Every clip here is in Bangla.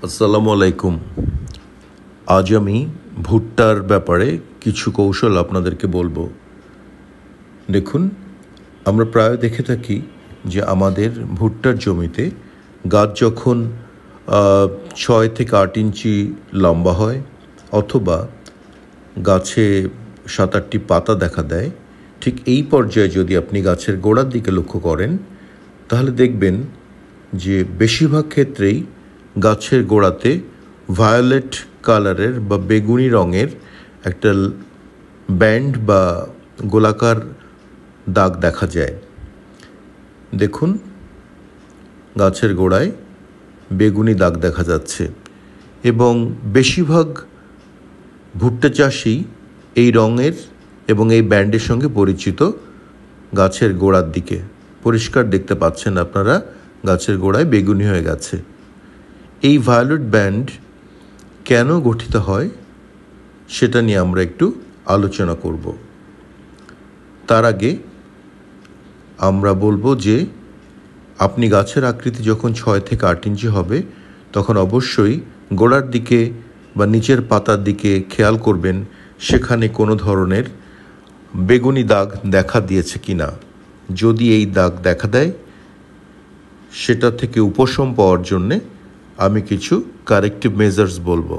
আসসালামু আলাইকুম। আজ আমি ভুট্টার ব্যাপারে কিছু কৌশল আপনাদেরকে বলবো। দেখুন, আমরা প্রায় দেখে থাকি যে আমাদের ভুট্টার জমিতে গাছ যখন 6 থেকে 8 ইঞ্চি লম্বা হয় অথবা গাছে 7-8টি পাতা দেখা দেয়, ঠিক এই পর্যায়ে যদি আপনি গাছের গোড়ার দিকে লক্ষ্য করেন তাহলে দেখবেন যে বেশিরভাগ ক্ষেত্রেই গাছের গোড়াতে ভায়োলেট কালারের বা বেগুনি রঙের একটা ব্যান্ড বা গোলাকার দাগ দেখা যায়। দেখুন, গাছের গোড়ায় বেগুনি দাগ দেখা যাচ্ছে এবং বেশিরভাগ ভুট্টা চাষি এই রঙের এবং এই ব্যান্ডের সঙ্গে পরিচিত। গাছের গোড়ার দিকে পরিষ্কার দেখতে পাচ্ছেন আপনারা, গাছের গোড়ায় বেগুনি হয়ে গেছে। এই ভায়োলেট ব্যান্ড কেন গঠিত হয় সেটা নিয়ে আমরা একটু আলোচনা করব। তার আগে আমরা বলবো যে আপনি গাছের আকৃতি যখন 6 থেকে 8 ইঞ্চি হবে তখন অবশ্যই গোড়ার দিকে বা নিচের পাতার দিকে খেয়াল করবেন সেখানে কোনো ধরনের বেগুনি দাগ দেখা দিয়েছে কিনা। যদি এই দাগ দেখা দেয় সেটা থেকে উপশম পাওয়ার জন্যে আমি কিছু কারেক্টিভ মেজার্স বলবো।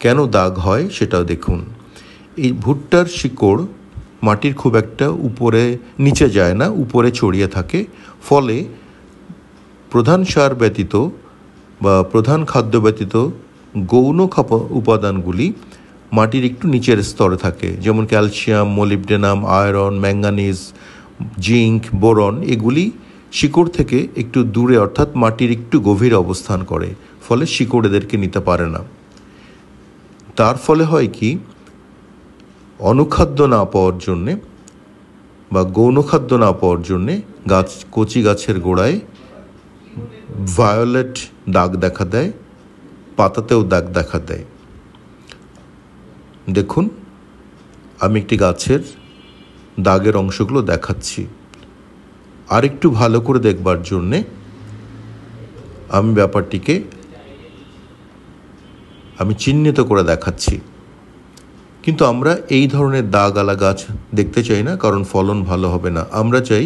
কেন দাগ হয় সেটাও দেখুন। এই ভুট্টার শিকড় মাটির খুব একটা নিচে যায় না, উপরে ছড়িয়ে থাকে। ফলে প্রধান সার ব্যতীত বা প্রধান খাদ্য ব্যতীত গৌণ উপাদানগুলি মাটির একটু নিচের স্তরে থাকে, যেমন calcium, molybdenum, iron, manganese, zinc, boron. এগুলি শিকড় থেকে একটু দূরে অর্থাৎ মাটির একটু গভীরে অবস্থান করে, ফলে শিকড় এদেরকে নিতে পারে না। তার ফলে হয় কি, অনুখাদ্য না পাওয়ার জন্যে বা গৌণ খাদ্য না পাওয়ার জন্যে কচি গাছের গোড়ায় ভায়োলেট দাগ দেখা দেয়, পাতাতেও দাগ দেখা দেয়। দেখুন, আমি একটি গাছের দাগের অংশগুলো দেখাচ্ছি। আরেকটু ভালো করে দেখবার জন্যে আমি ব্যাপারটিকে চিহ্নিত করে দেখাচ্ছি। কিন্তু আমরা এই ধরনের দাগওয়ালা গাছ দেখতে চাই না, কারণ ফলন ভালো হবে না। আমরা চাই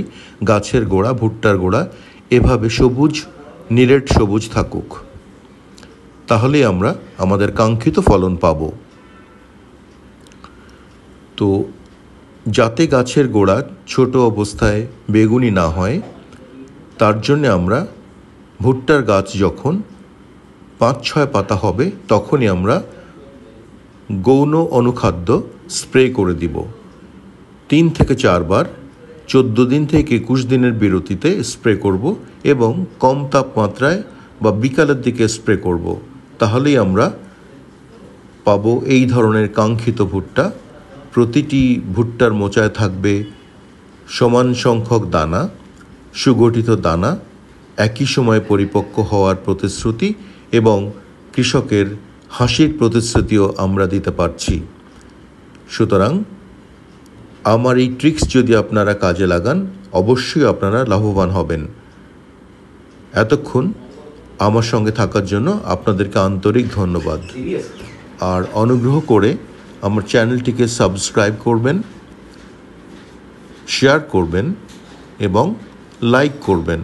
গাছের গোড়া, ভুট্টার গোড়া এভাবে সবুজ, নিরেট সবুজ থাকুক, তাহলেই আমরা আমাদের কাঙ্ক্ষিত ফলন পাব। তো যাতে গাছের গোড়া ছোট অবস্থায় বেগুনি না হয় তার জন্যে আমরা ভুট্টার গাছ যখন 5-6 পাতা হবে তখনই আমরা গৌণ অনুখাদ্য স্প্রে করে দিব। 3 থেকে 4 বার 14 দিন থেকে 21 দিনের বিরতিতে স্প্রে করব এবং কম তাপমাত্রায় বা বিকালের দিকে স্প্রে করব। তাহলেই আমরা পাবো এই ধরনের কাঙ্ক্ষিত ভুট্টা। প্রতিটি ভুট্টার মোচায় থাকবে সমান সংখ্যক দানা, সুগঠিত দানা, একই সময়ে পরিপক্ক হওয়ার প্রতিশ্রুতি এবং কৃষকের হাসির প্রতিশ্রুতিও আমরা দিতে পারছি। সুতরাং আমার এই ট্রিক্স যদি আপনারা কাজে লাগান অবশ্যই আপনারা লাভবান হবেন। এতক্ষণ আমার সঙ্গে থাকার জন্য আপনাদেরকে আন্তরিক ধন্যবাদ। আর অনুগ্রহ করে আমার চ্যানেলটিকে সাবস্ক্রাইব করবেন, শেয়ার করবেন এবং লাইক করবেন।